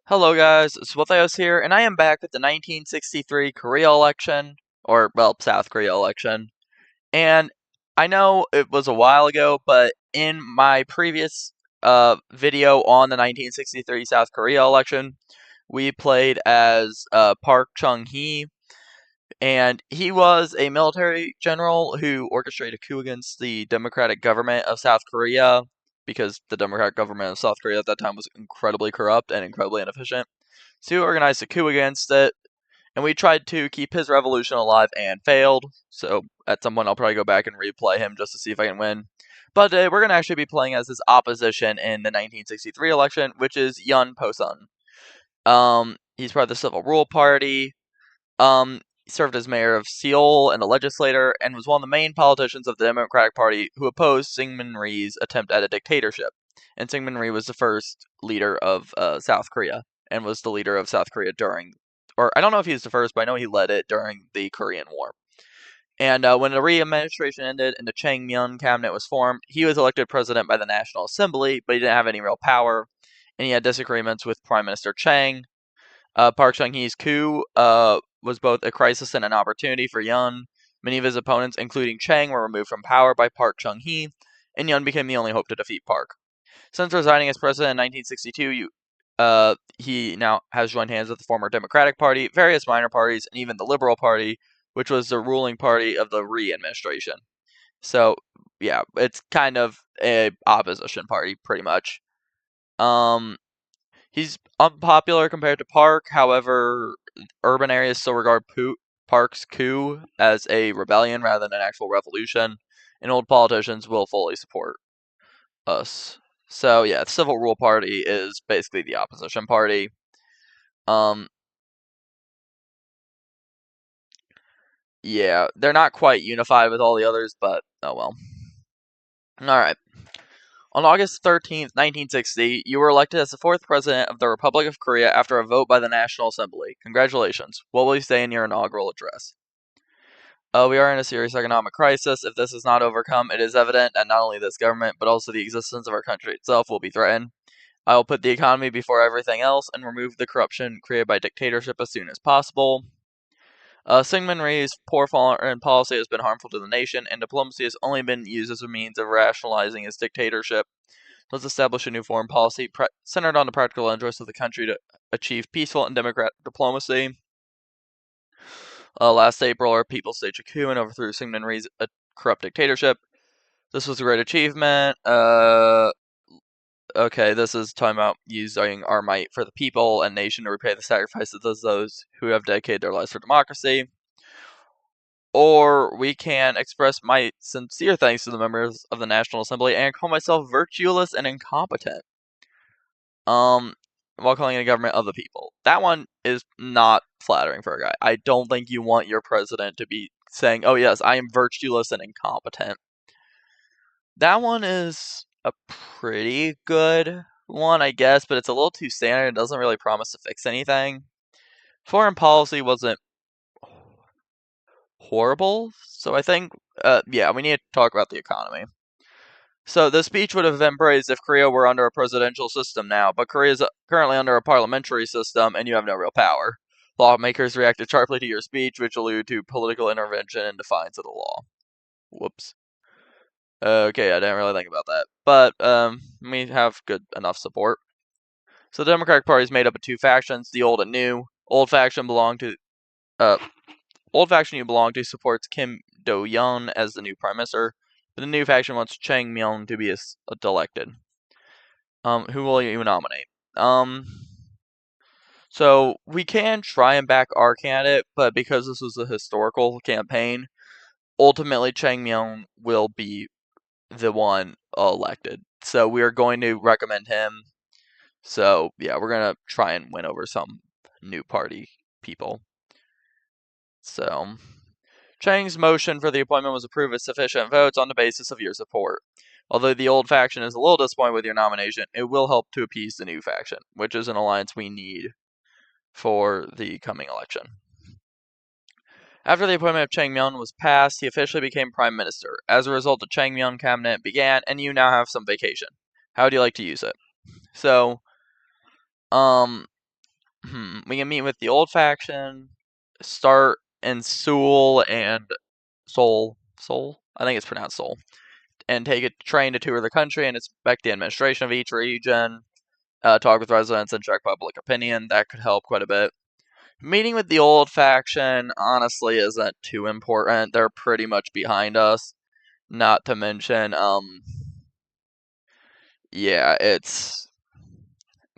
Hello guys, it's Wiltheos here, and I am back with the 1963 Korea election, or, well, South Korea election. And I know it was a while ago, but in my previous video on the 1963 South Korea election, we played as Park Chung-hee, and he was a military general who orchestrated a coup against the democratic government of South Korea, because the democratic government of South Korea at that time was incredibly corrupt and incredibly inefficient. So he organized a coup against it, and we tried to keep his revolution alive and failed. So at some point I'll probably go back and replay him just to see if I can win. But we're going to actually be playing as his opposition in the 1963 election, which is Yoon Po-sun. He's part of the Civil Rule Party. He served as mayor of Seoul and a legislator, and was one of the main politicians of the Democratic Party who opposed Syngman Rhee's attempt at a dictatorship. And Syngman Rhee was the first leader of South Korea, and was the leader of South Korea during, or I don't know if he was the first, but I know he led it during the Korean War. And when the Rhee administration ended and the Chang Myung cabinet was formed, he was elected president by the National Assembly, but he didn't have any real power, and he had disagreements with Prime Minister Chang. Park Chung-hee's coup was both a crisis and an opportunity for Yoon. Many of his opponents, including Chang, were removed from power by Park Chung-hee, and Yoon became the only hope to defeat Park. Since resigning as president in 1962, he now has joined hands with the former Democratic Party, various minor parties, and even the Liberal Party, which was the ruling party of the Rhee administration. So, yeah, it's kind of a opposition party, pretty much. He's unpopular compared to Park. However, urban areas still regard Park's coup as a rebellion rather than an actual revolution, and old politicians will fully support us. So yeah, the Civil Rule Party is basically the opposition party. Yeah, they're not quite unified with all the others, but oh well. Alright. On August 13th, 1960, you were elected as the fourth president of the Republic of Korea after a vote by the National Assembly. Congratulations. What will you say in your inaugural address? We are in a serious economic crisis. If this is not overcome, it is evident that not only this government, but also the existence of our country itself will be threatened. I will put the economy before everything else and remove the corruption created by dictatorship as soon as possible. Syngman Rhee's poor foreign policy has been harmful to the nation, and diplomacy has only been used as a means of rationalizing his dictatorship. Let's establish a new foreign policy centered on the practical interests of the country to achieve peaceful and democratic diplomacy. Last April, our people staged a coup and overthrew Syngman Rhee's corrupt dictatorship. This was a great achievement. Okay, this is talking about using our might for the people and nation to repay the sacrifices of those who have dedicated their lives for democracy. Or we can express my sincere thanks to the members of the National Assembly and call myself virtueless and incompetent. While calling it a government of the people. That one is not flattering for a guy. I don't think you want your president to be saying, oh yes, I am virtueless and incompetent. That one is a pretty good one, I guess, but it's a little too standard. It doesn't really promise to fix anything. Foreign policy wasn't horrible, so I think, yeah, we need to talk about the economy. So the speech would have been praised if Korea were under a presidential system now, but Korea is currently under a parliamentary system, and you have no real power. Lawmakers reacted sharply to your speech, which allude to political intervention and defiance of the law. Whoops. Okay, I didn't really think about that. But, we have good enough support. So the Democratic Party is made up of two factions, the old and new. Old faction you belong to supports Kim Do-yeon as the new prime minister, but the new faction wants Chang Myung to be elected. Who will you nominate? So we can try and back our candidate, but because this was a historical campaign, ultimately Chang Myung will be the one elected. So we are going to recommend him. So yeah, we're gonna try and win over some new party people. So Chang's motion for the appointment was approved with sufficient votes on the basis of your support. Although the old faction is a little disappointed with your nomination, it will help to appease the new faction, which is an alliance we need for the coming election. After the appointment of Chang Myung was passed, he officially became prime minister. As a result, the Chang Myung cabinet began, and you now have some vacation. How would you like to use it? So, We can meet with the old faction, start in Seoul and Seoul. Seoul? I think it's pronounced Seoul. And take a train to tour the country and inspect the administration of each region. Talk with residents and check public opinion. That could help quite a bit. Meeting with the old faction honestly isn't too important. They're pretty much behind us. Not to mention, yeah,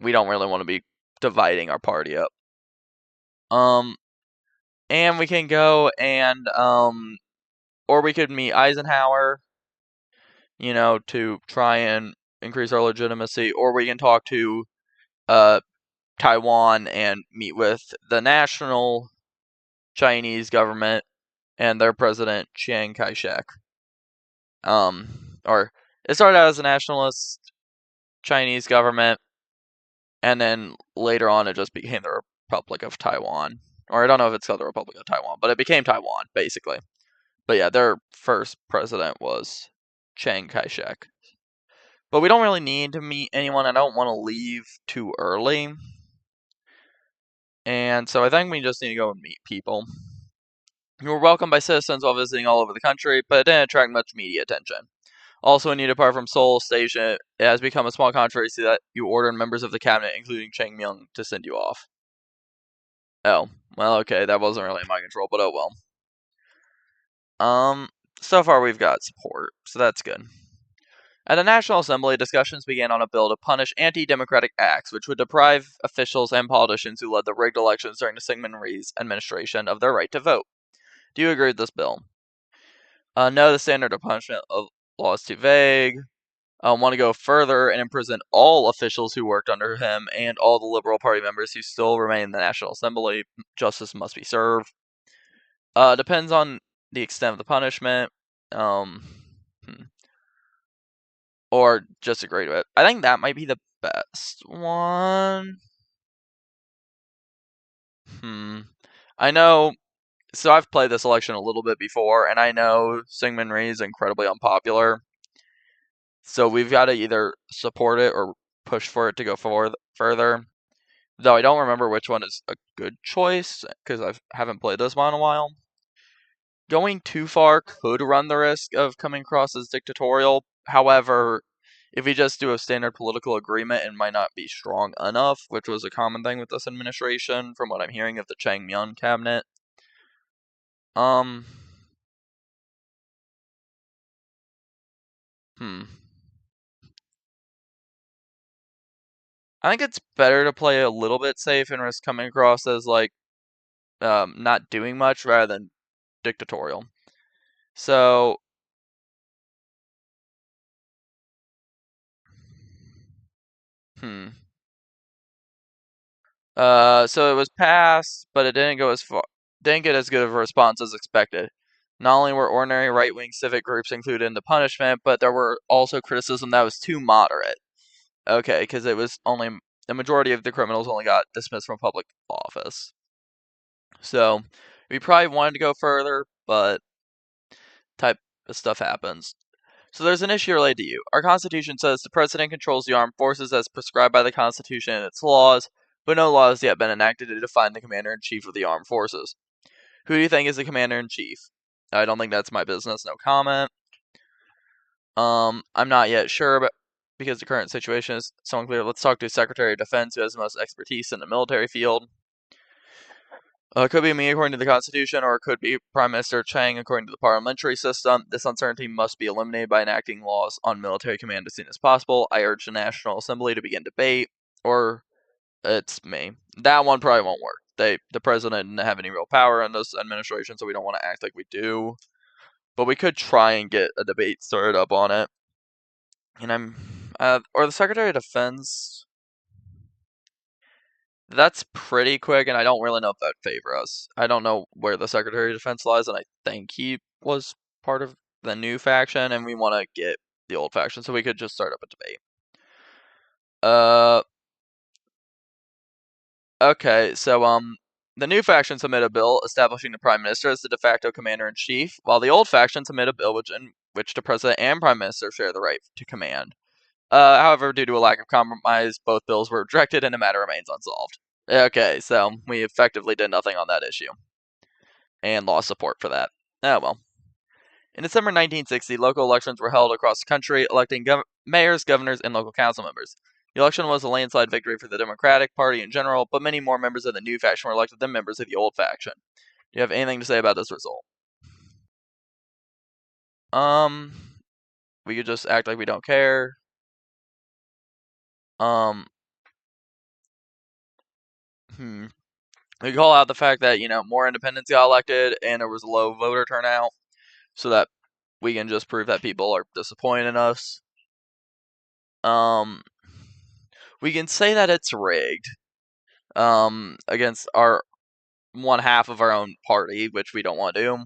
we don't really want to be dividing our party up. And we can go and or we could meet Eisenhower, to try and increase our legitimacy, or we can talk to Taiwan and meet with the national Chinese government and their president Chiang Kai-shek. Or it started out as a nationalist Chinese government, and then later on it just became the Republic of Taiwan. Or I don't know if it's called the Republic of Taiwan, but it became Taiwan basically. But yeah, their first president was Chiang Kai-shek. But we don't really need to meet anyone. I don't want to leave too early. And so I think we just need to go and meet people. You were welcomed by citizens while visiting all over the country, but it didn't attract much media attention. Also, when you depart from Seoul Station, it has become a small controversy that you ordered members of the cabinet, including Chang Myung, to send you off. Oh, well, okay, that wasn't really in my control, but oh well. So far we've got support, so that's good. At the National Assembly, discussions began on a bill to punish anti-democratic acts, which would deprive officials and politicians who led the rigged elections during the Syngman Rhee's administration of their right to vote. Do you agree with this bill? No, the standard of punishment of law is too vague. Want to go further and imprison all officials who worked under him and all the Liberal Party members who still remain in the National Assembly. Justice must be served. Depends on the extent of the punishment. Or just agree to it. I think that might be the best one. I know. So I've played this election a little bit before, and I know Syngman Rhee is incredibly unpopular. So we've got to either support it or push for it to go further. Though I don't remember which one is a good choice, because I haven't played this one in a while. Going too far could run the risk of coming across as dictatorial. However, if we just do a standard political agreement, it might not be strong enough, which was a common thing with this administration, from what I'm hearing of the Chang Myung cabinet. I think it's better to play a little bit safe and risk coming across as like not doing much rather than dictatorial. So so it was passed, but it didn't get as good of a response as expected. Not only were ordinary right-wing civic groups included in the punishment, but there were also criticism that was too moderate. Okay, because it was only the majority of the criminals only got dismissed from public office. So we probably wanted to go further, but type of stuff happens. So there's an issue related to you. Our Constitution says the President controls the armed forces as prescribed by the Constitution and its laws, but no law has yet been enacted to define the Commander-in-Chief of the armed forces. Who do you think is the Commander-in-Chief? I don't think that's my business, no comment. I'm not yet sure, but because the current situation is so unclear, let's talk to Secretary of Defense, who has the most expertise in the military field. It could be me according to the Constitution, or it could be Prime Minister Chang according to the parliamentary system. This uncertainty must be eliminated by enacting laws on military command as soon as possible. I urge the National Assembly to begin debate, or it's me. That one probably won't work. The president didn't have any real power in this administration, so we don't want to act like we do. But we could try and get a debate started up on it. And or the Secretary of Defense. That's pretty quick, and I don't really know if that would favor us. I don't know where the Secretary of Defense lies, and I think he was part of the new faction, and we want to get the old faction, so we could just start up a debate. Okay, so the new faction submit a bill establishing the Prime Minister as the de facto Commander-in-Chief, while the old faction submit a bill in which the President and Prime Minister share the right to command. However, due to a lack of compromise, both bills were rejected, and the matter remains unsolved. Okay, so we effectively did nothing on that issue. And lost support for that. Oh well. In December 1960, local elections were held across the country, electing mayors, governors, and local council members. The election was a landslide victory for the Democratic Party in general, but many more members of the new faction were elected than members of the old faction. Do you have anything to say about this result? We could just act like we don't care. Um, We could call out the fact that, more independents got elected and there was a low voter turnout, so that we can just prove that people are disappointed in us. We can say that it's rigged, against our one half of our own party, which we don't want to do.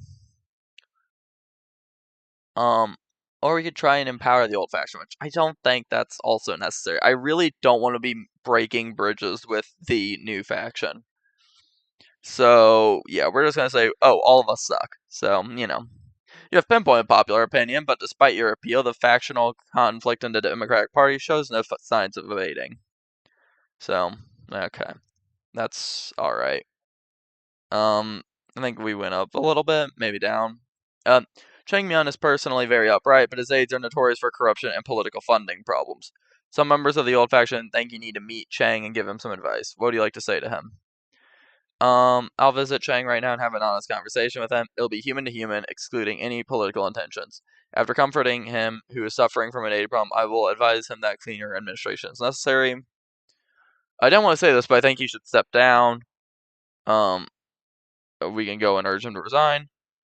Or we could try and empower the old faction, which I don't think that's also necessary. I really don't want to be breaking bridges with the new faction. So, yeah, we're just going to say, oh, all of us suck. So, you have pinpointed popular opinion, but despite your appeal, the factional conflict in the Democratic Party shows no signs of abating. So, okay. That's alright. I think we went up a little bit, maybe down. Chang Myon is personally very upright, but his aides are notorious for corruption and political funding problems. Some members of the old faction think you need to meet Chang and give him some advice. What would you like to say to him? I'll visit Chang right now and have an honest conversation with him. It'll be human to human, excluding any political intentions. After comforting him, who is suffering from an AIDS problem, I will advise him that cleaner administration is necessary. I don't want to say this, but I think he should step down. We can go and urge him to resign.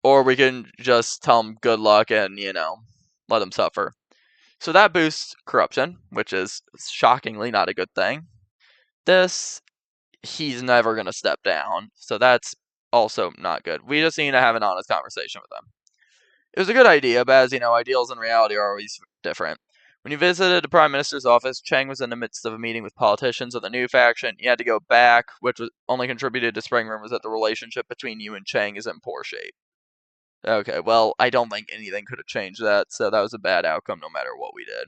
Or we can just tell him good luck and, let him suffer. So that boosts corruption, which is shockingly not a good thing. This, he's never going to step down. So that's also not good. We just need to have an honest conversation with him. It was a good idea, but as you know, ideals and reality are always different. When you visited the Prime Minister's office, Chang was in the midst of a meeting with politicians of the new faction. You had to go back, which was only contributed to spreading rumors that the relationship between you and Chang is in poor shape. Okay, well, I don't think anything could have changed that, so that was a bad outcome no matter what we did.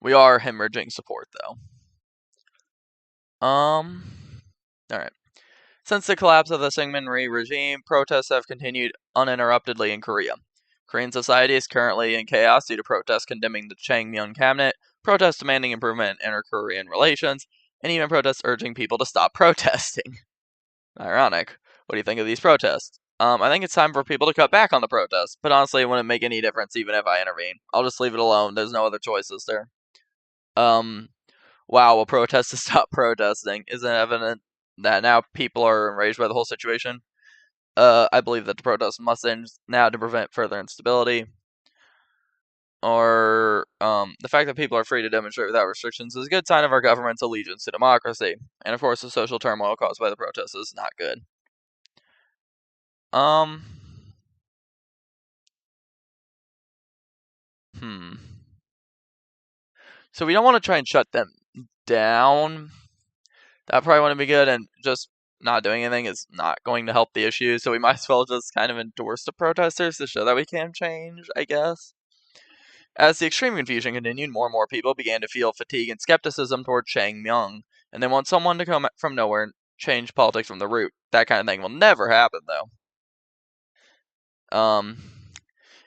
We are hemorrhaging support, though. Alright. Since the collapse of the Syngman Rhee regime, protests have continued uninterruptedly in Korea. Korean society is currently in chaos due to protests condemning the Chang Myon cabinet, protests demanding improvement in inter-Korean relations, and even protests urging people to stop protesting. Ironic. What do you think of these protests? I think it's time for people to cut back on the protests, but honestly, it wouldn't make any difference even if I intervene. I'll just leave it alone. There's no other choices there. Wow, will protest to stop protesting? Isn't it evident that now people are enraged by the whole situation? I believe that the protests must end now to prevent further instability. Or, the fact that people are free to demonstrate without restrictions is a good sign of our government's allegiance to democracy. And of course, the social turmoil caused by the protests is not good. So we don't want to try and shut them down. That probably wouldn't be good, and just not doing anything is not going to help the issue, so we might as well just kind of endorse the protesters to show that we can change, I guess. As the extreme confusion continued, more and more people began to feel fatigue and skepticism toward Chang Myon, and they want someone to come from nowhere and change politics from the root. That kind of thing will never happen, though.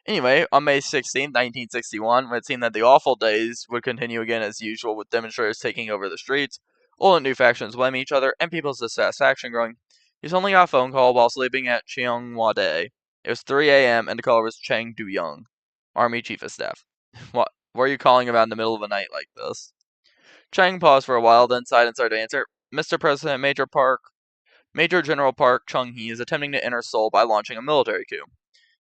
Anyway, on May 16, 1961, it seemed that the awful days would continue again as usual, with demonstrators taking over the streets, old and new factions blaming each other, and people's dissatisfaction growing. He suddenly got a phone call while sleeping at Cheongwadae. It was 3 a.m., and the caller was Chang Du-young, Army Chief of Staff. What are you calling about in the middle of the night like this? Chang paused for a while, then sighed and started to answer. Mr. President, Major General Park Chung-hee is attempting to enter Seoul by launching a military coup.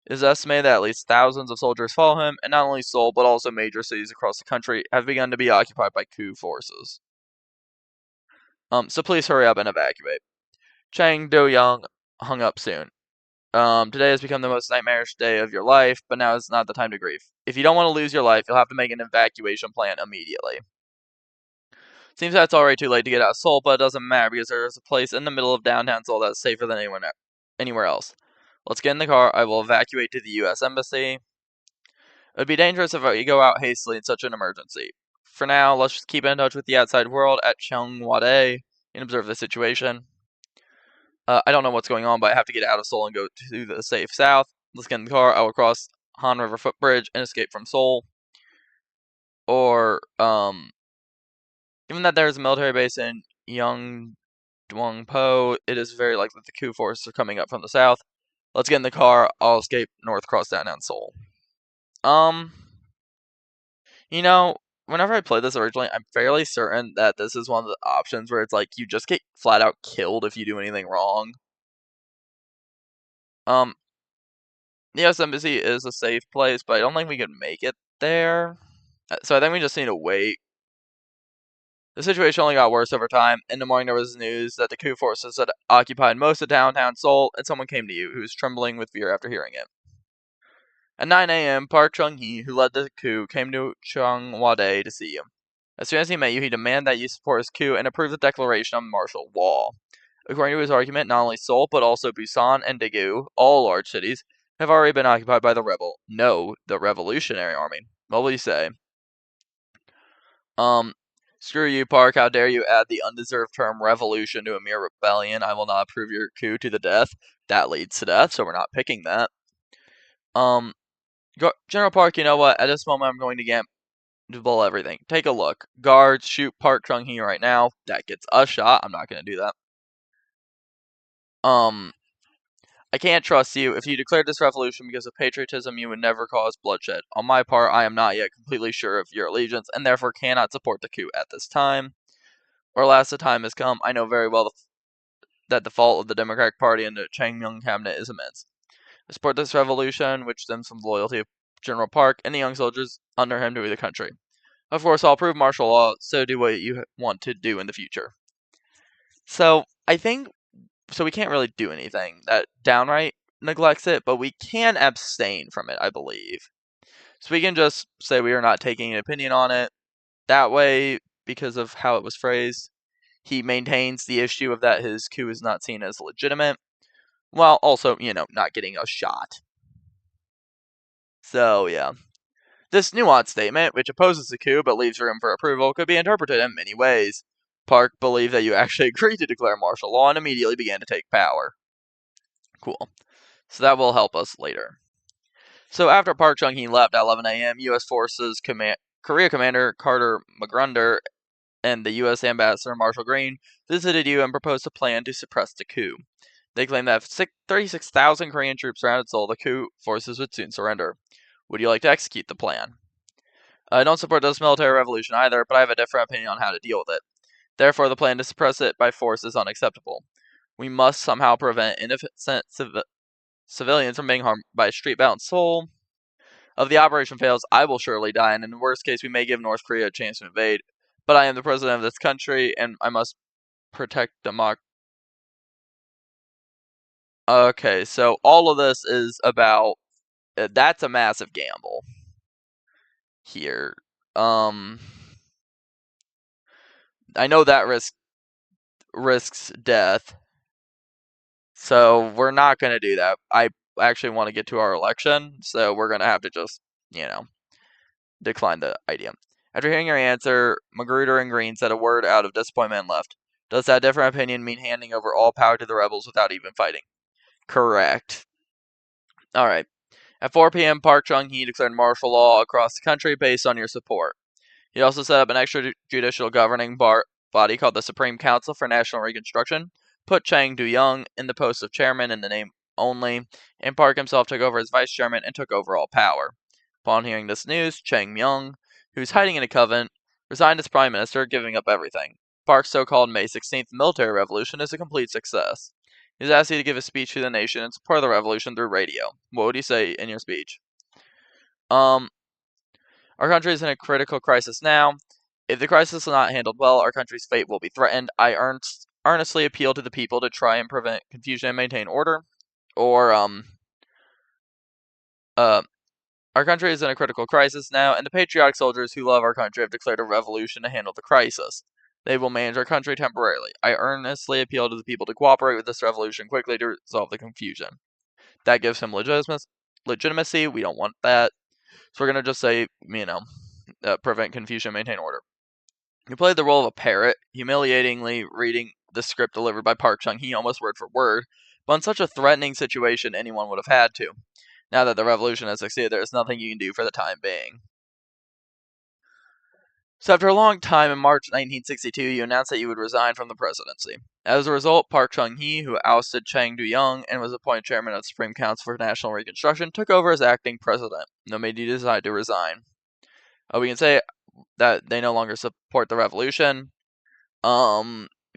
It is estimated that at least thousands of soldiers follow him, and not only Seoul, but also major cities across the country have begun to be occupied by coup forces. So please hurry up and evacuate. Chang Do-young hung up soon. Today has become the most nightmarish day of your life, but now is not the time to grieve. If you don't want to lose your life, you'll have to make an evacuation plan immediately. Seems that it's already too late to get out of Seoul, but it doesn't matter because there is a place in the middle of downtown Seoul that's safer than anywhere else. Let's get in the car. I will evacuate to the U.S. Embassy. It would be dangerous if you go out hastily in such an emergency. For now, let's just keep in touch with the outside world at Cheongwadae. and observe the situation. I don't know what's going on, but I have to get out of Seoul and go to the safe south. Let's get in the car. I will cross Han River footbridge and escape from Seoul. Or, given that there is a military base in Yeongdwangpo, it is very likely the coup forces are coming up from the south. Let's get in the car. I'll escape north, cross downtown Seoul. You know, whenever I played this originally, I'm fairly certain that this is one of the options where it's like you just get flat out killed if you do anything wrong. The US Embassy is a safe place, but I don't think we can make it there. So I think we just need to wait. The situation only got worse over time. In the morning, there was news that the coup forces had occupied most of downtown Seoul, and someone came to you who was trembling with fear after hearing it. At 9 a.m., Park Chung-hee, who led the coup, came to Cheongwade to see you. As soon as he met you, he demanded that you support his coup and approve the declaration of martial law. According to his argument, not only Seoul, but also Busan and Daegu, all large cities, have already been occupied by the the Revolutionary Army. What will you say? Screw you, Park. How dare you add the undeserved term revolution to a mere rebellion? I will not approve your coup to the death. That leads to death, so we're not picking that. General Park, you know what? At this moment, I'm going to gamble everything. Take a look. Guards, shoot Park Chung-hee right now. That gets a shot. I'm not going to do that. I can't trust you. If you declared this revolution because of patriotism, you would never cause bloodshed. On my part, I am not yet completely sure of your allegiance, and therefore cannot support the coup at this time. Or alas, the time has come. I know very well that the fault of the Democratic Party and the Chang Myung cabinet is immense. I support this revolution, which stems from the loyalty of General Park and the young soldiers under him to the country. Of course, I'll approve martial law, so do what you want to do in the future. So, I think so we can't really do anything that downright neglects it, but we can abstain from it, I believe. So we can just say we are not taking an opinion on it. That way, because of how it was phrased, he maintains the issue of that his coup is not seen as legitimate, while also, not getting a shot. So, yeah. This nuanced statement, which opposes the coup but leaves room for approval, could be interpreted in many ways. Park believed that you actually agreed to declare martial law and immediately began to take power. Cool. So that will help us later. So after Park Chung-hee left at 11 a.m., U.S. Forces Korea Commander Carter Magruder and the U.S. Ambassador Marshall Green visited you and proposed a plan to suppress the coup. They claimed that if 36,000 Korean troops surrounded Seoul, the coup forces would soon surrender. Would you like to execute the plan? I don't support this military revolution either, but I have a different opinion on how to deal with it. Therefore, the plan to suppress it by force is unacceptable. We must somehow prevent innocent civilians from being harmed by a street battle in Seoul. If the operation fails, I will surely die, and in the worst case, we may give North Korea a chance to invade. But I am the president of this country, and I must protect democracy. Okay, so all of this is about... that's a massive gamble. Here. I know that risks death. So we're not going to do that. I actually want to get to our election, so we're going to have to just, decline the idea. After hearing your answer, Magruder and Green said a word out of disappointment and left. Does that different opinion mean handing over all power to the rebels without even fighting? Correct. Alright. At 4 p.m., Park Chung-hee declared martial law across the country based on your support. He also set up an extrajudicial governing body called the Supreme Council for National Reconstruction, put Chang Du-young in the post of chairman in the name only, and Park himself took over as vice chairman and took over all power. Upon hearing this news, Chang Myung, who's hiding in a convent, resigned as prime minister, giving up everything. Park's so-called May 16th military revolution is a complete success. He's asked you to give a speech to the nation in support of the revolution through radio. What would you say in your speech? Our country is in a critical crisis now. If the crisis is not handled well, our country's fate will be threatened. I earnestly appeal to the people to try and prevent confusion and maintain order. Or, our country is in a critical crisis now, and the patriotic soldiers who love our country have declared a revolution to handle the crisis. They will manage our country temporarily. I earnestly appeal to the people to cooperate with this revolution quickly to resolve the confusion. That gives him legitimacy. We don't want that. So we're going to just say, prevent confusion, maintain order. You played the role of a parrot, humiliatingly reading the script delivered by Park Chung-hee almost word for word, but in such a threatening situation, anyone would have had to. Now that the revolution has succeeded, there is nothing you can do for the time being. So after a long time, in March 1962, you announced that you would resign from the presidency. As a result, Park Chung-hee, who ousted Chang Du-young and was appointed chairman of the Supreme Council for National Reconstruction, took over as acting president. No made you decide to resign. We can say that they no longer support the revolution,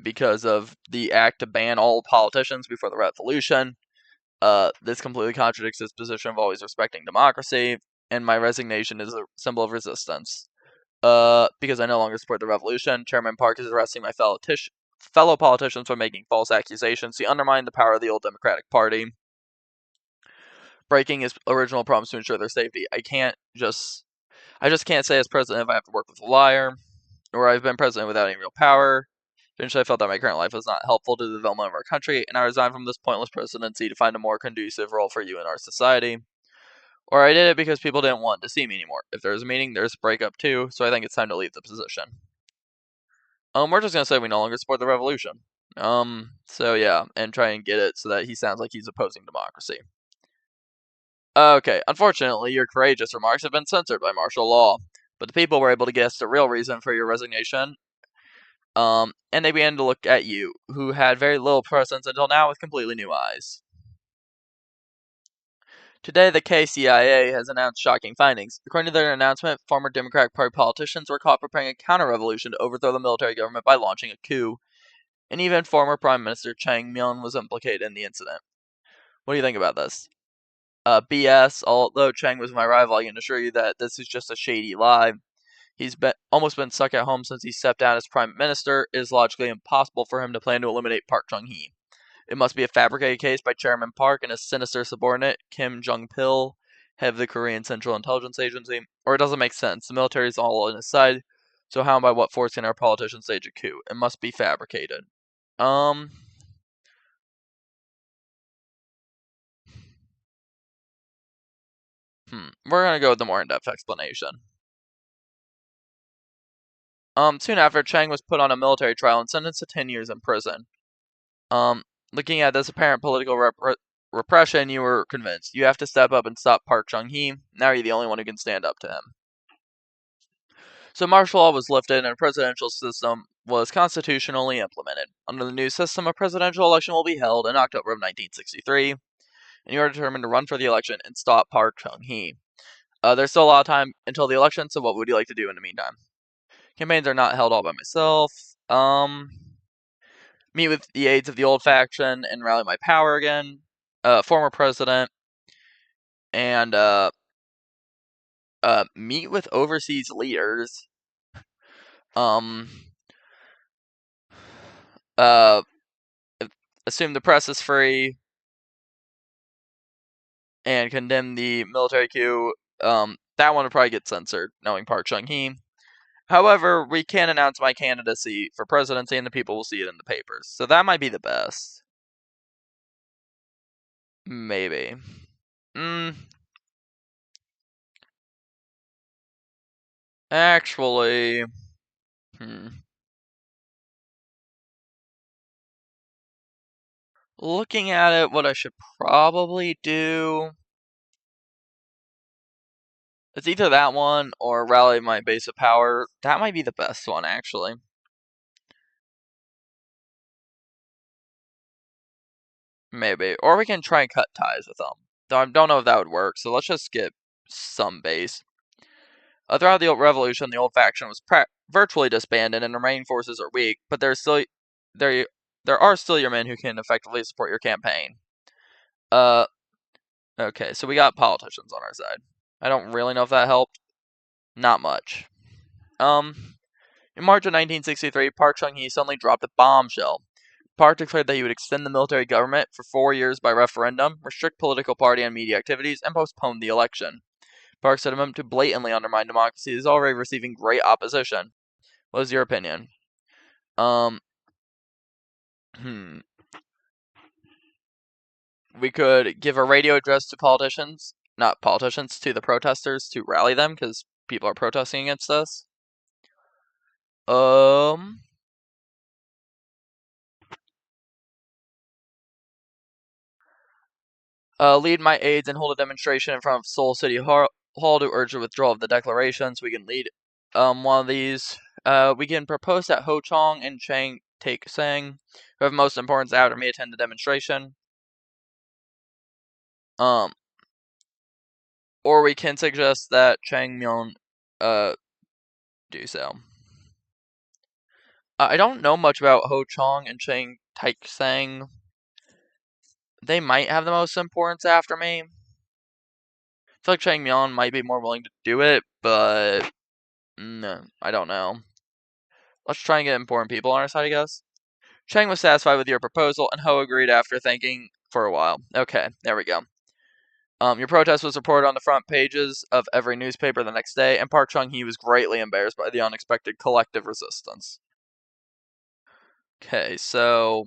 because of the act to ban all politicians before the revolution. This completely contradicts his position of always respecting democracy, and my resignation is a symbol of resistance. Because I no longer support the revolution, Chairman Park is arresting my fellow politicians for making false accusations to undermine the power of the old Democratic Party, breaking his original promise to ensure their safety. I just can't say as president if I have to work with a liar, or I've been president without any real power. Eventually, I felt that my current life was not helpful to the development of our country, and I resigned from this pointless presidency to find a more conducive role for you in our society. Or I did it because people didn't want to see me anymore. If there's a meeting, there's a breakup too, so I think it's time to leave the position. We're just gonna say we no longer support the revolution. So yeah, and try and get it so that he sounds like he's opposing democracy. Okay, unfortunately, your courageous remarks have been censored by martial law, but the people were able to guess the real reason for your resignation. And they began to look at you, who had very little presence until now, with completely new eyes. Today, the KCIA has announced shocking findings. According to their announcement, former Democratic Party politicians were caught preparing a counter-revolution to overthrow the military government by launching a coup, and even former Prime Minister Chang Myon was implicated in the incident. What do you think about this? BS. Although Chang was my rival, I can assure you that this is just a shady lie. He's almost been stuck at home since he stepped down as Prime Minister. It is logically impossible for him to plan to eliminate Park Chung-hee. It must be a fabricated case by Chairman Park and his sinister subordinate, Kim Jong-pil, head of the Korean Central Intelligence Agency, or it doesn't make sense. The military is all on his side, so how and by what force can our politicians stage a coup? It must be fabricated. We're gonna go with the more in-depth explanation. Soon after, Chang was put on a military trial and sentenced to 10 years in prison. Looking at this apparent political repression, you were convinced. You have to step up and stop Park Chung-hee. Now you're the only one who can stand up to him. So martial law was lifted and a presidential system was constitutionally implemented. Under the new system, a presidential election will be held in October of 1963, and you are determined to run for the election and stop Park Chung-hee. There's still a lot of time until the election, so what would you like to do in the meantime? Campaigns are not held all by myself. Meet with the aides of the old faction and rally my power again. Former president. And meet with overseas leaders. Assume the press is free. And condemn the military coup. That one would probably get censored, knowing Park Chung-hee. However, we can announce my candidacy for presidency and the people will see it in the papers. So that might be the best. Maybe. Actually... Looking at it, what I should probably do... It's either that one or rally my base of power. That might be the best one, actually. Maybe. Or we can try and cut ties with them. Though I don't know if that would work, so let's just get some base. Throughout the revolution, the old faction was virtually disbanded and the remaining forces are weak, but there are still your men who can effectively support your campaign. Okay, so we got politicians on our side. I don't really know if that helped. Not much. In March of 1963, Park Chung-hee suddenly dropped a bombshell. Park declared that he would extend the military government for 4 years by referendum, restrict political party and media activities, and postpone the election. Park said him to blatantly undermine democracy is already receiving great opposition. What is your opinion? We could give a radio address to politicians, not politicians, to the protesters to rally them because people are protesting against us. Lead my aides and hold a demonstration in front of Seoul City Hall to urge the withdrawal of the declaration. So we can lead one of these. We can propose that Ho Chong and Chang Taek-sang, who have most importance after me, attend the demonstration. Or we can suggest that Chang Myung do so. I don't know much about Ho Chong and Chang Taek-sang. They might have the most importance after me. I feel like Chang Myung might be more willing to do it, but no, I don't know. Let's try and get important people on our side, I guess. Chang was satisfied with your proposal, and Ho agreed after thinking for a while. Okay, there we go. Your protest was reported on the front pages of every newspaper the next day, and Park Chung-hee was greatly embarrassed by the unexpected collective resistance. Okay, so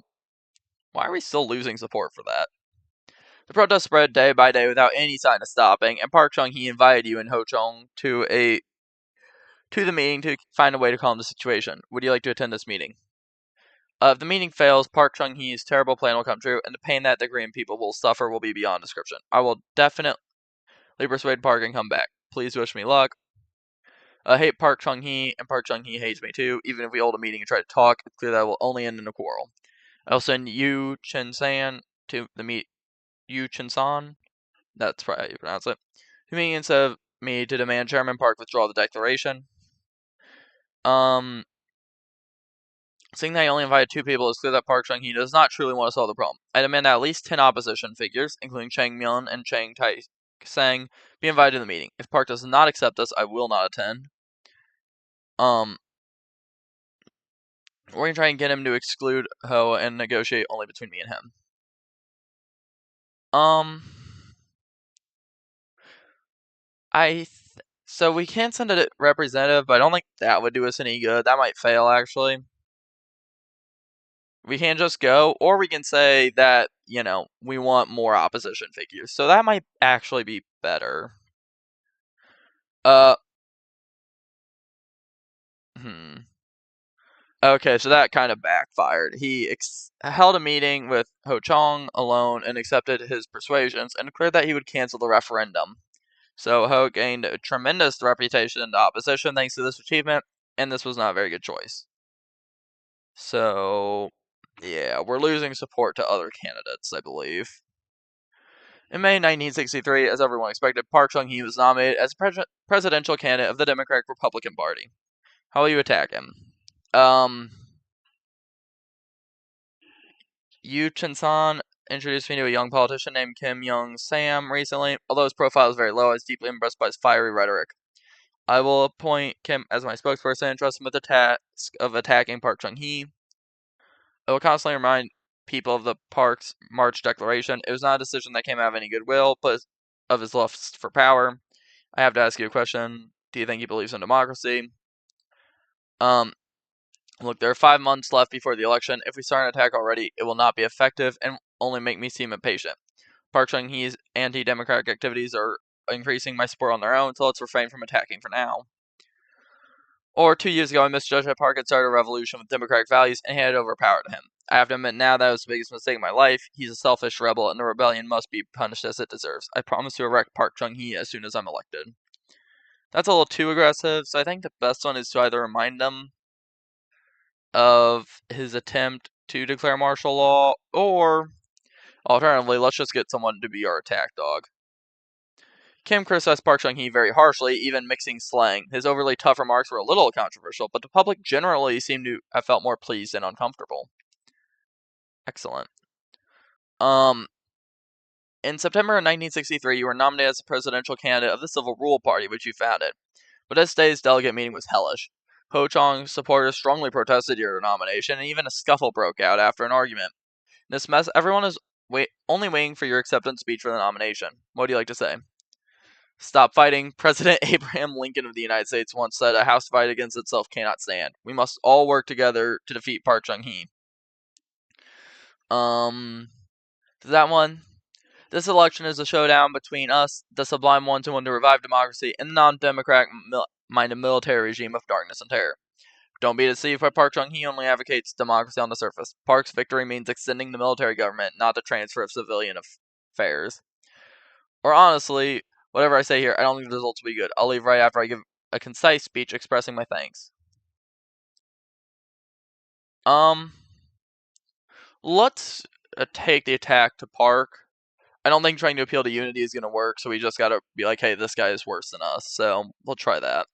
why are we still losing support for that? The protest spread day by day without any sign of stopping, and Park Chung-hee invited you and Ho Chong to the meeting to find a way to calm the situation. Would you like to attend this meeting? If the meeting fails, Park Chung-hee's terrible plan will come true, and the pain that the Korean people will suffer will be beyond description. I will definitely persuade Park and come back. Please wish me luck. I hate Park Chung-hee, and Park Chung-hee hates me too. Even if we hold a meeting and try to talk, it's clear that it will only end in a quarrel. I'll send Yu Chen-san to the meet. Yu Chen-san? That's probably how you pronounce it. To me instead of me to demand Chairman Park withdraw the declaration. Seeing that I only invited 2 people, it's clear that Park Chung-hee does not truly want to solve the problem. I demand that at least 10 opposition figures, including Chang Myun and Chang Taek-sang, be invited to the meeting. If Park does not accept this, I will not attend. We're gonna try and get him to exclude Ho and negotiate only between me and him. So we can send a representative, but I don't think that would do us any good. That might fail, actually. We can just go, or we can say that, we want more opposition figures. So that might actually be better. Okay, so that kind of backfired. He held a meeting with Ho Chong alone and accepted his persuasions and declared that he would cancel the referendum. So Ho gained a tremendous reputation in the opposition thanks to this achievement, and this was not a very good choice. So, yeah, we're losing support to other candidates, I believe. In May 1963, as everyone expected, Park Chung-hee was nominated as presidential candidate of the Democratic Republican Party. How will you attack him? Yu Chen-san introduced me to a young politician named Kim Young-sam recently. Although his profile is very low, I was deeply impressed by his fiery rhetoric. I will appoint Kim as my spokesperson and trust him with the task of attacking Park Chung-hee. I will constantly remind people of the Park's March Declaration. It was not a decision that came out of any goodwill, but of his lust for power. I have to ask you a question. Do you think he believes in democracy? Look, there are 5 months left before the election. If we start an attack already, it will not be effective and only make me seem impatient. Park Chung-hee's anti-democratic activities are increasing my support on their own, so let's refrain from attacking for now. Or 2 years ago, I misjudged that Park had started a revolution with democratic values and handed over power to him. I have to admit now that was the biggest mistake of my life. He's a selfish rebel, and the rebellion must be punished as it deserves. I promise to erect Park Chung-hee as soon as I'm elected. That's a little too aggressive, so I think the best one is to either remind him of his attempt to declare martial law, or alternatively, let's just get someone to be our attack dog. Kim criticized Park Chung-hee very harshly, even mixing slang. His overly tough remarks were a little controversial, but the public generally seemed to have felt more pleased and uncomfortable. Excellent. In September of 1963, you were nominated as the presidential candidate of the Civil Rule Party, which you founded. But this day's delegate meeting was hellish. Ho Chong's supporters strongly protested your nomination, and even a scuffle broke out after an argument. In this mess, everyone is only waiting for your acceptance speech for the nomination. What do you like to say? Stop fighting. President Abraham Lincoln of the United States once said, "A house divided against itself cannot stand. We must all work together to defeat Park Chung-hee." That one. This election is a showdown between us, the sublime ones who want to revive democracy, and the non-democratic-minded military regime of darkness and terror. Don't be deceived by Park Chung-hee only advocates democracy on the surface. Park's victory means extending the military government, not the transfer of civilian affairs. Or honestly, whatever I say here, I don't think the results will be good. I'll leave right after I give a concise speech expressing my thanks. Let's take the attack to Park. I don't think trying to appeal to unity is going to work, so we just got to be like, hey, this guy is worse than us, so we'll try that.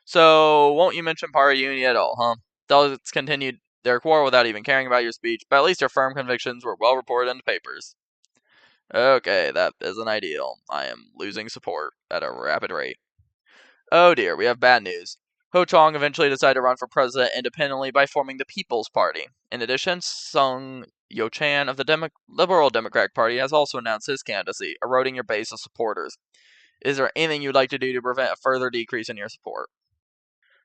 So, won't you mention party unity at all, huh? Delegates continued their quarrel without even caring about your speech, but at least your firm convictions were well reported in the papers. Okay, that isn't ideal. I am losing support at a rapid rate. Oh dear, we have bad news. Ho Chong eventually decided to run for president independently by forming the People's Party. In addition, Sung Yo-chan of the Liberal Democratic Party has also announced his candidacy, eroding your base of supporters. Is there anything you'd like to do to prevent a further decrease in your support?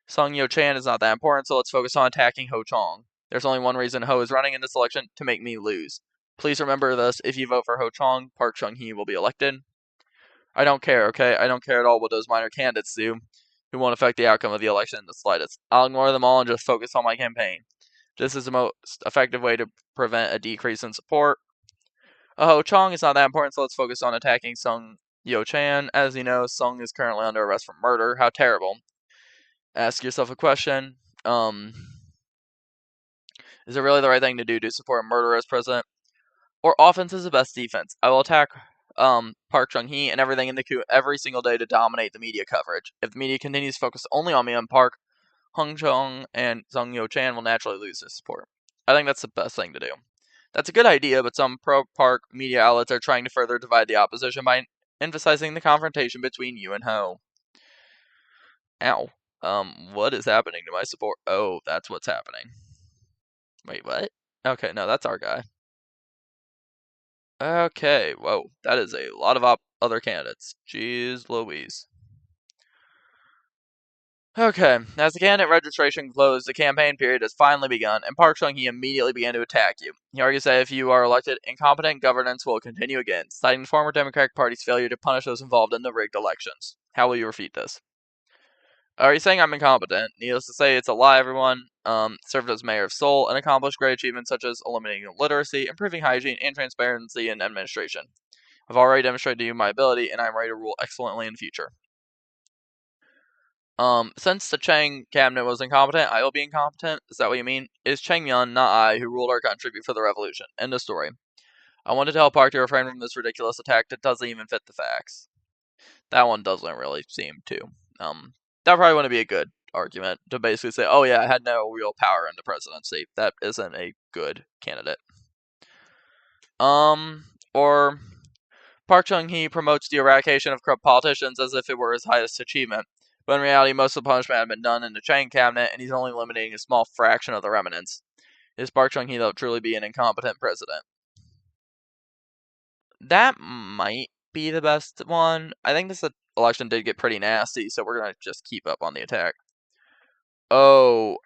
Sung Yo-chan is not that important, so let's focus on attacking Ho Chong. There's only one reason Ho is running in this election, to make me lose. Please remember this, if you vote for Ho Chong, Park Chung-hee will be elected. I don't care, okay? I don't care at all what those minor candidates do, who won't affect the outcome of the election in the slightest. I'll ignore them all and just focus on my campaign. This is the most effective way to prevent a decrease in support. Ho Chong is not that important, so let's focus on attacking Sung Yo-chan. As you know, Sung is currently under arrest for murder. How terrible. Ask yourself a question. Is it really the right thing to do to support a murderer as president? Or offense is the best defense. I will attack Park Chung-hee and everything in the coup every single day to dominate the media coverage. If the media continues to focus only on me and Park, Hung Chong and Sung Yo-chan will naturally lose their support. I think that's the best thing to do. That's a good idea, but some pro-Park media outlets are trying to further divide the opposition by emphasizing the confrontation between you and Ho. Ow. What is happening to my support? Oh, that's what's happening. Wait, what? Okay, no, that's our guy. Okay, whoa, that is a lot of other candidates. Jeez Louise. Okay, as the candidate registration closed, the campaign period has finally begun, and Park Chung-hee immediately began to attack you. He argues that if you are elected, incompetent governance will continue again, citing the former Democratic Party's failure to punish those involved in the rigged elections. How will you refute this? Are you saying I'm incompetent? Needless to say, it's a lie, everyone. Served as mayor of Seoul and accomplished great achievements such as eliminating illiteracy, improving hygiene, and transparency in administration. I've already demonstrated to you my ability, and I'm ready to rule excellently in the future. Since the Chang cabinet was incompetent, I will be incompetent. Is that what you mean? It is Chang Myon, not I, who ruled our country before the revolution. End of story. I wanted to tell Park to refrain from this ridiculous attack that doesn't even fit the facts. That one doesn't really seem to. That probably wouldn't be a good argument to basically say, oh yeah, I had no real power in the presidency. That isn't a good candidate. Or Park Chung-hee promotes the eradication of corrupt politicians as if it were his highest achievement. But in reality, most of the punishment had been done in the Chang cabinet, and he's only eliminating a small fraction of the remnants. Is Park Chung-hee, though, truly be an incompetent president? That might be the best one. I think this election did get pretty nasty, so we're gonna just keep up on the attack. Oh,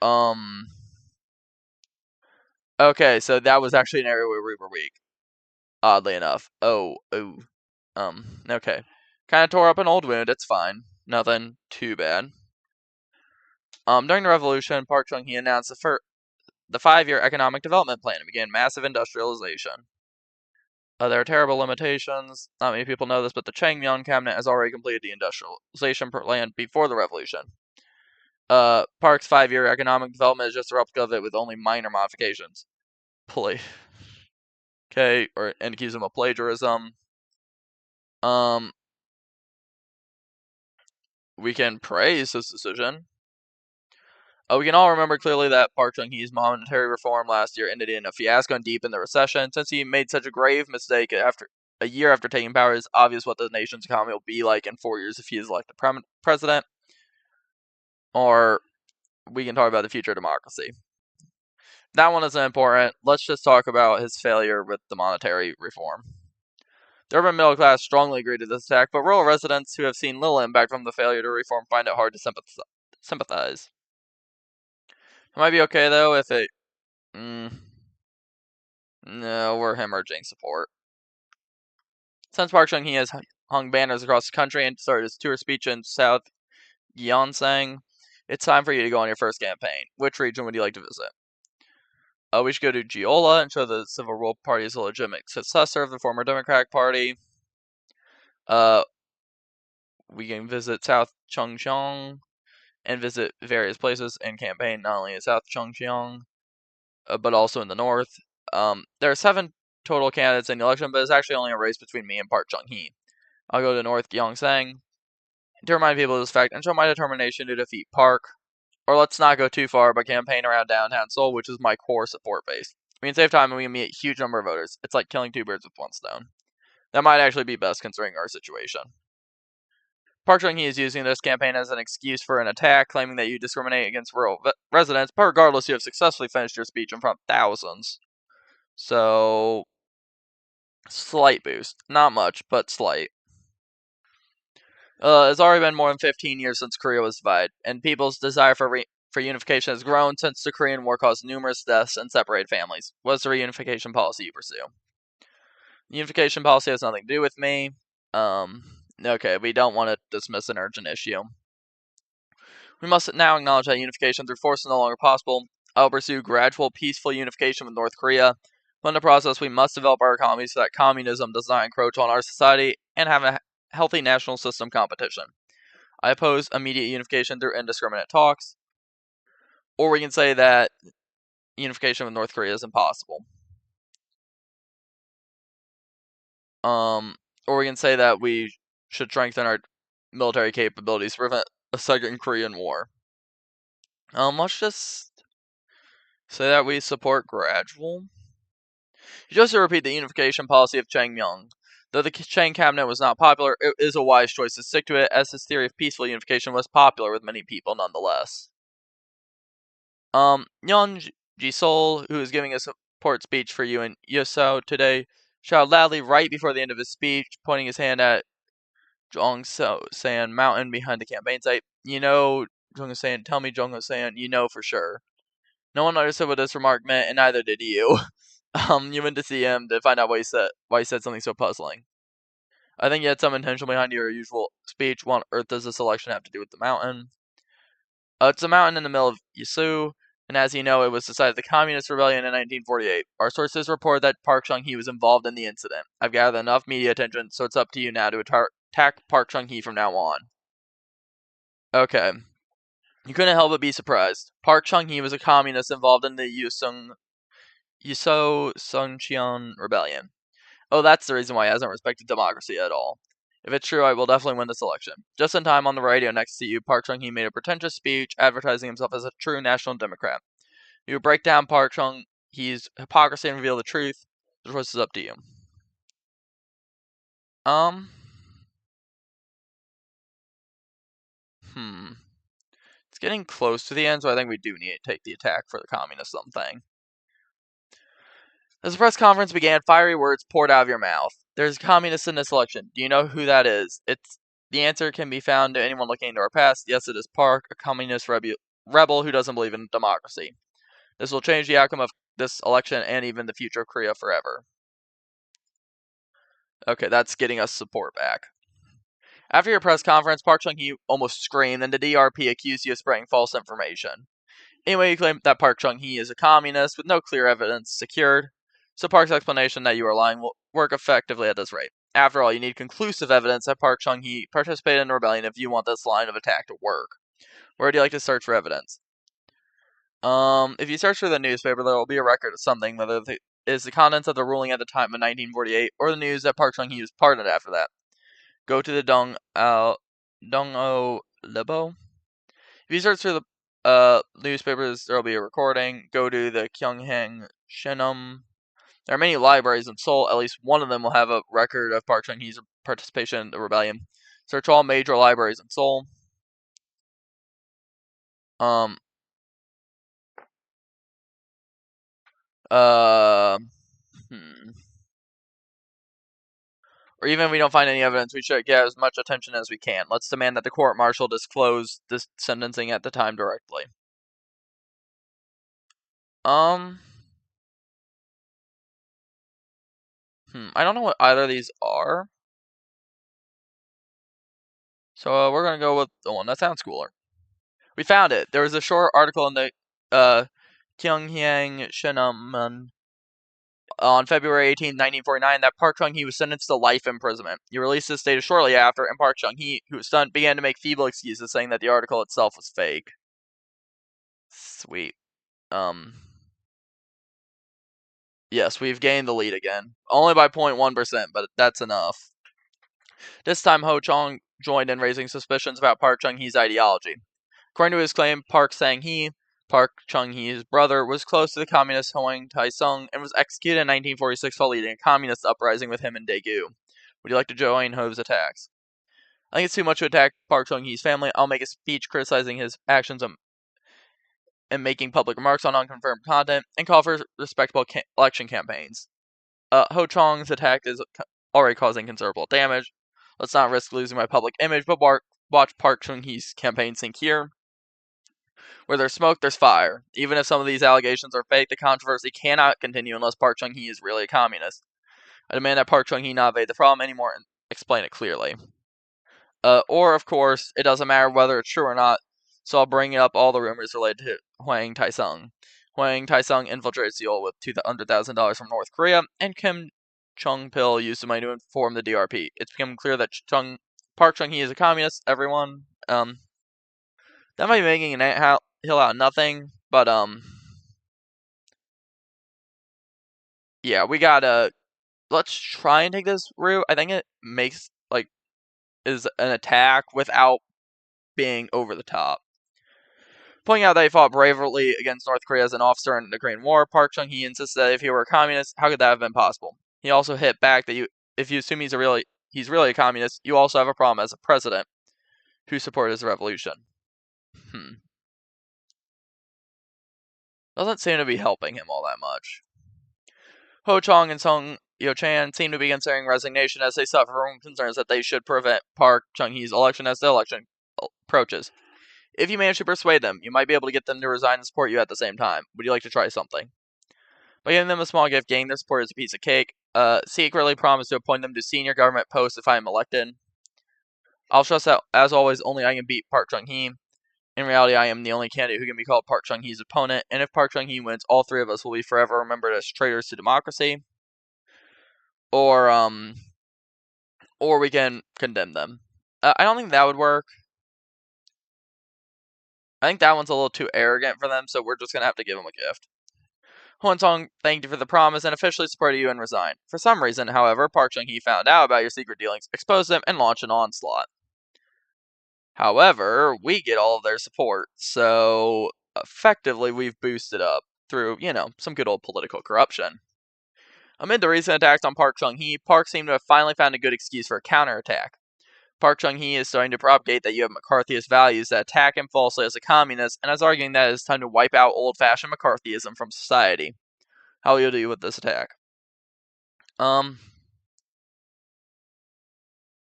okay, so that was actually an area where we were weak. Oddly enough. Okay. Kind of tore up an old wound, it's fine. Nothing too bad. During the revolution, Park Chung-hee announced the 5-year economic development plan and began massive industrialization. There are terrible limitations. Not many people know this, but the Changmyon cabinet has already completed the industrialization plan before the revolution. Park's 5-year economic development is just a replica of it with only minor modifications. Okay, and accuse him of plagiarism. We can praise his decision. We can all remember clearly that Park Chung-hee's monetary reform last year ended in a fiasco and deep in the recession. Since he made such a grave mistake a year after taking power, it's obvious what the nation's economy will be like in 4 years if he is elected president. Or we can talk about the future of democracy. That one isn't important. Let's just talk about his failure with the monetary reform. The urban middle class strongly agreed to this attack, but rural residents who have seen little impact from the failure to reform find it hard to sympathize. It might be okay, though, if it... No, we're hemorrhaging support. Since Park Chung-hee has hung banners across the country and started his tour speech in South Gyeongsang, it's time for you to go on your first campaign. Which region would you like to visit? We should go to Jeolla and show the Civil War Party is a legitimate successor of the former Democratic Party. We can visit South Chongqiang and visit various places and campaign not only in South Chongqiang, but also in the north. There are 7 total candidates in the election, but it's actually only a race between me and Park Chung-hee. I'll go to North Gyeongsang to remind people of this fact and show my determination to defeat Park. Or let's not go too far, but campaign around downtown Seoul, which is my core support base. We can save time and we can meet a huge number of voters. It's like killing 2 birds with 1 stone. That might actually be best considering our situation. Park Chung-hee is using this campaign as an excuse for an attack, claiming that you discriminate against rural residents, but regardless, you have successfully finished your speech in front of thousands. So, slight boost. Not much, but slight. It's already been more than 15 years since Korea was divided, and people's desire for unification has grown since the Korean War caused numerous deaths and separated families. What's the reunification policy you pursue? The unification policy has nothing to do with me. Okay, we don't want to dismiss an urgent issue. We must now acknowledge that unification through force is no longer possible. I will pursue gradual, peaceful unification with North Korea. But in the process, we must develop our economy so that communism does not encroach on our society and have a healthy national system competition. I oppose immediate unification through indiscriminate talks. Or we can say that unification with North Korea is impossible. Or we can say that we should strengthen our military capabilities to prevent a second Korean War. Let's just say that we support gradual. Just to repeat the unification policy of Chang Myung. Though the Chang cabinet was not popular, it is a wise choice to stick to it, as his theory of peaceful unification was popular with many people nonetheless. Yeon Ji-sol, who is giving a support speech for you in Yuseo today, shouted loudly right before the end of his speech, pointing his hand at Jongso-san mountain behind the campaign site. You know, Jongso-san, tell me Jongso-san, you know for sure. No one understood what this remark meant, and neither did you. You went to see him to find out why he said something so puzzling. I think you had some intention behind your usual speech. What on earth does this election have to do with the mountain? It's a mountain in the middle of Yeosu, and as you know, it was the site of the Communist Rebellion in 1948. Our sources report that Park Chung-hee was involved in the incident. I've gathered enough media attention, so it's up to you now to attack Park Chung-hee from now on. Okay. You couldn't help but be surprised. Park Chung-hee was a communist involved in the Yuso-Sungcheon Rebellion. Oh, that's the reason why he hasn't respected democracy at all. If it's true, I will definitely win this election. Just in time, on the radio next to you, Park Chung-hee made a pretentious speech advertising himself as a true national democrat. You break down Park Chung-hee's hypocrisy and reveal the truth. The choice is up to you. It's getting close to the end, so I think we do need to take the attack for the communist thing. As the press conference began, fiery words poured out of your mouth. There's a communist in this election. Do you know who that is? The answer can be found to anyone looking into our past. Yes, it is Park, a communist rebel who doesn't believe in democracy. This will change the outcome of this election and even the future of Korea forever. Okay, that's getting us support back. After your press conference, Park Chung-hee almost screamed, and the DRP accused you of spreading false information. Anyway, you claim that Park Chung-hee is a communist with no clear evidence secured, so Park's explanation that you are lying will work effectively at this rate. After all, you need conclusive evidence that Park Chung-hee participated in the rebellion if you want this line of attack to work. Where do you like to search for evidence? If you search for the newspaper, there will be a record of something, whether it is the contents of the ruling at the time of 1948 or the news that Park Chung-hee was pardoned after that. Go to the Dong-o Libo. If you search for the newspapers, there will be a recording. Go to the Gyeonghang Shinum. There are many libraries in Seoul. At least one of them will have a record of Park Chung-hee's participation in the rebellion. Search all major libraries in Seoul. Or even if we don't find any evidence, we should get as much attention as we can. Let's demand that the court-martial disclose this sentencing at the time directly. I don't know what either of these are. So we're going to go with the one that sounds cooler. We found it. There was a short article in the Gyeonghang Shinmun on February 18, 1949, that Park Chung-hee was sentenced to life imprisonment. He released his status shortly after, and Park Chung-hee, who was stunned, began to make feeble excuses, saying that the article itself was fake. Sweet. Yes, we've gained the lead again. Only by 0.1%, but that's enough. This time, Ho Chong joined in raising suspicions about Park Chung-hee's ideology. According to his claim, Park Sang-hee, Park Chung-hee's brother, was close to the communist Hwang Tae-sung and was executed in 1946 while leading a communist uprising with him in Daegu. Would you like to join Ho's attacks? I think it's too much to attack Park Chung-hee's family. I'll make a speech criticizing his actions and making public remarks on unconfirmed content, and call for respectable election campaigns. Ho Chong's attack is already causing considerable damage. Let's not risk losing my public image, but watch Park Chung-hee's campaign sink here. Where there's smoke, there's fire. Even if some of these allegations are fake, the controversy cannot continue unless Park Chung-hee is really a communist. I demand that Park Chung-hee not evade the problem anymore and explain it clearly. Or, of course, it doesn't matter whether it's true or not, so I'll bring up all the rumors related to Hwang Tae-sung. Hwang Tae-sung infiltrated Seoul with $200,000 from North Korea, and Kim Chung-pil used the money to inform the DRP. It's become clear that Park Chung-hee is a communist, everyone. That might be making an hill out of nothing, but, yeah, we gotta, let's try and take this route. I think it makes, is an attack without being over the top. Pointing out that he fought bravely against North Korea as an officer in the Korean War, Park Chung-hee insisted that if he were a communist, how could that have been possible? He also hit back that if you assume he's really a communist, you also have a problem as a president who supported his revolution. Doesn't seem to be helping him all that much. Ho Chong and Sung Yo-chan seem to be considering resignation as they suffer from concerns that they should prevent Park Chung-hee's election as the election approaches. If you manage to persuade them, you might be able to get them to resign and support you at the same time. Would you like to try something? By giving them a small gift, gaining their support is a piece of cake. Secretly promise to appoint them to senior government posts if I am elected. I'll stress that, as always, only I can beat Park Chung-hee. In reality, I am the only candidate who can be called Park Chung-hee's opponent, and if Park Chung-hee wins, all three of us will be forever remembered as traitors to democracy. Or we can condemn them. I don't think that would work. I think that one's a little too arrogant for them, so we're just going to have to give them a gift. Hwang thanked you for the promise and officially supported you and resigned. For some reason, however, Park Chung-hee found out about your secret dealings, exposed them, and launched an onslaught. However, we get all of their support, so effectively we've boosted up through, some good old political corruption. Amid the recent attacks on Park Chung-hee, Park seemed to have finally found a good excuse for a counterattack. Park Chung-hee is starting to propagate that you have McCarthyist values that attack him falsely as a communist, and is arguing that it is time to wipe out old-fashioned McCarthyism from society. How will you deal with this attack?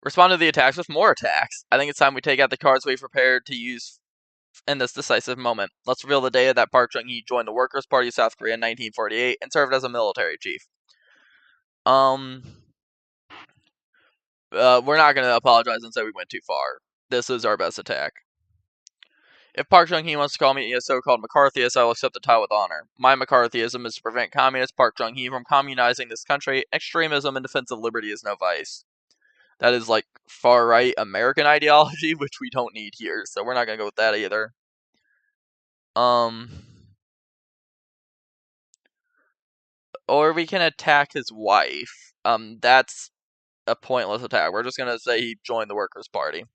Respond to the attacks with more attacks. I think it's time we take out the cards we've prepared to use in this decisive moment. Let's reveal the day that Park Chung-hee joined the Workers' Party of South Korea in 1948 and served as a military chief. We're not going to apologize and say we went too far. This is our best attack. If Park Chung-hee wants to call me a so-called McCarthyist, I will accept the title with honor. My McCarthyism is to prevent communist Park Chung-hee from communizing this country. Extremism in defense of liberty is no vice. That is like far-right American ideology, which we don't need here, so we're not going to go with that either. Or we can attack his wife. That's a pointless attack. We're just going to say he joined the Workers' Party.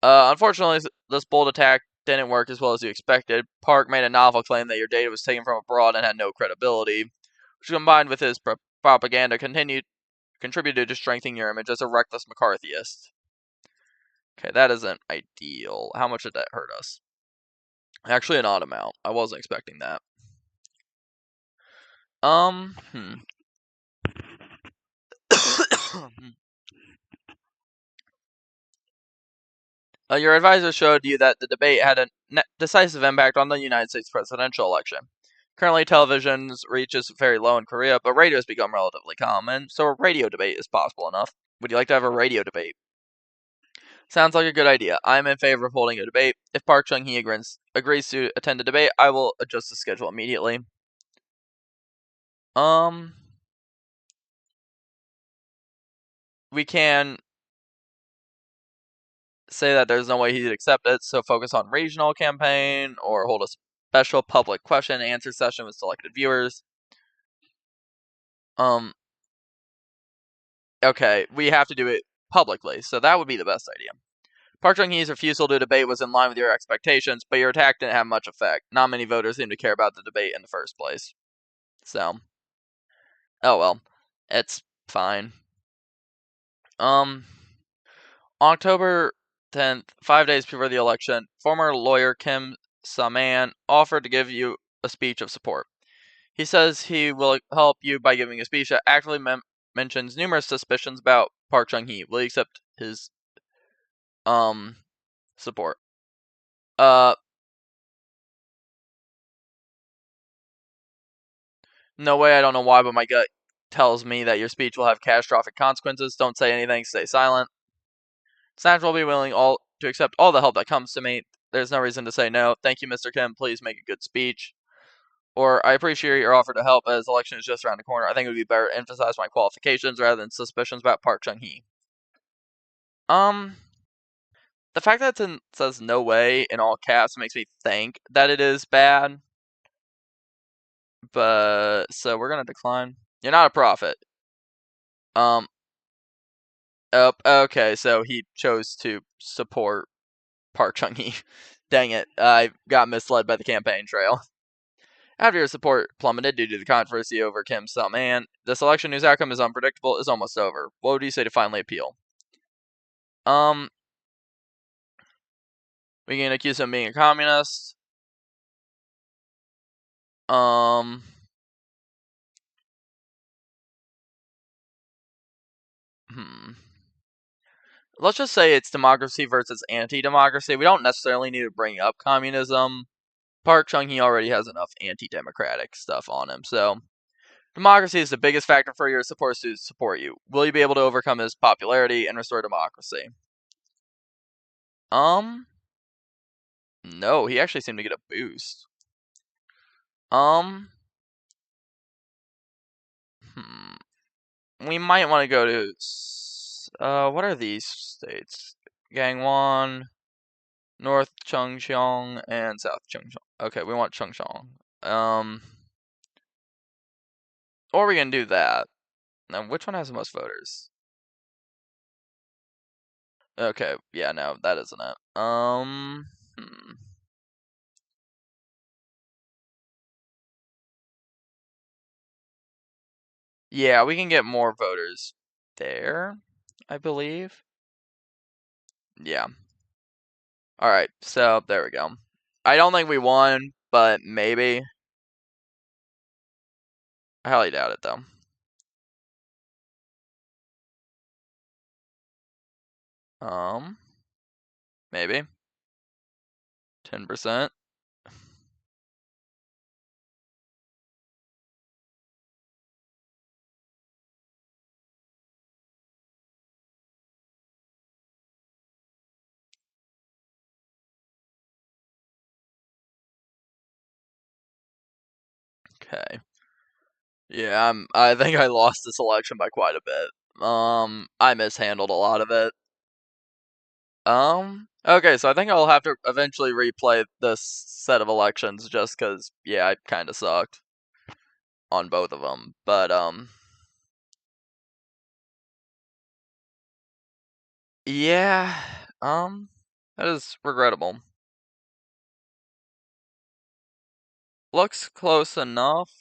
Unfortunately, this bold attack didn't work as well as you expected. Park made a novel claim that your data was taken from abroad and had no credibility, which combined with his propaganda contributed to strengthening your image as a reckless McCarthyist. Okay, that isn't ideal. How much did that hurt us? Actually, an odd amount. I wasn't expecting that. Your advisor showed you that the debate had a decisive impact on the United States presidential election. Currently, television's reach is very low in Korea, but radio has become relatively common, so a radio debate is possible enough. Would you like to have a radio debate? Sounds like a good idea. I'm in favor of holding a debate. If Park Chung-hee agrees to attend the debate, I will adjust the schedule immediately. We can say that there's no way he'd accept it, so focus on regional campaign or hold a special public question and answer session with selected viewers. Okay, we have to do it publicly, so that would be the best idea. Park Chung-hee's refusal to debate was in line with your expectations, but your attack didn't have much effect. Not many voters seem to care about the debate in the first place. So, oh well, it's fine. October 10th, 5 days before the election, former lawyer Kim Sa-man offered to give you a speech of support. He says he will help you by giving a speech that actively mentions numerous suspicions about Park Chung-hee. Will you accept his support? No way, I don't know why, but my gut tells me that your speech will have catastrophic consequences. Don't say anything, stay silent. Snatch will be willing to accept all the help that comes to me. There's no reason to say no. Thank you, Mr. Kim. Please make a good speech. Or, I appreciate your offer to help as election is just around the corner. I think it would be better to emphasize my qualifications rather than suspicions about Park Chung-hee. The fact that it says no way in all caps makes me think that it is bad. But, so we're going to decline. You're not a prophet. Oh, okay, so he chose to support Park Chung-hee. Dang it, I got misled by the campaign trail. After your support plummeted due to the controversy over Kim Sa-man, this election whose outcome is unpredictable is almost over. What would you say to finally appeal? We can accuse him of being a communist. Let's just say it's democracy versus anti-democracy. We don't necessarily need to bring up communism. Park Chung-hee already has enough anti-democratic stuff on him, so democracy is the biggest factor for your supporters to support you. Will you be able to overcome his popularity and restore democracy? No, he actually seemed to get a boost. We might want to go to, what are these states? Gangwon, North Chungcheong, and South Chungcheong. Okay, we want Chungcheong. Or we can do that. Now, which one has the most voters? Okay, yeah, no, that isn't it. Yeah, we can get more voters there, I believe. Yeah. Alright, so there we go. I don't think we won, but maybe. I highly doubt it, though. Maybe. 10%. Okay. Yeah, I think I lost this election by quite a bit. I mishandled a lot of it. Okay, so I think I'll have to eventually replay this set of elections just because, yeah, I kind of sucked on both of them. But, yeah, that is regrettable. Looks close enough,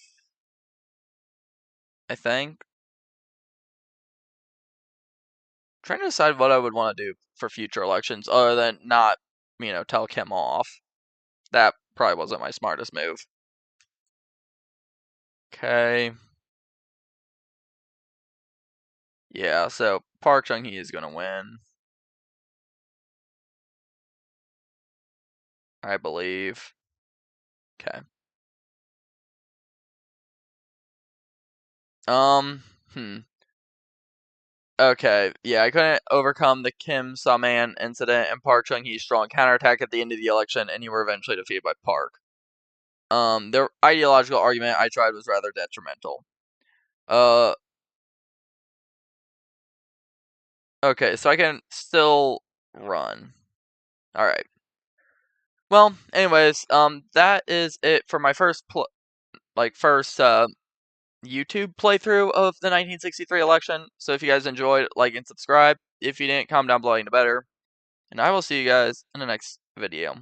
I think. Trying to decide what I would want to do for future elections other than not, tell Kim off. That probably wasn't my smartest move. Okay. Yeah, so Park Chung-hee is going to win. I believe. Okay. Okay, yeah, I couldn't overcome the Kim Sa-man incident and Park Chung-hee's strong counterattack at the end of the election, and you were eventually defeated by Park. The ideological argument I tried was rather detrimental. Okay, so I can still run. Alright. Well, anyways, that is it for my first YouTube playthrough of the 1963 election. So if you guys enjoyed, like and subscribe. If you didn't, comment down below, you know better. And I will see you guys in the next video.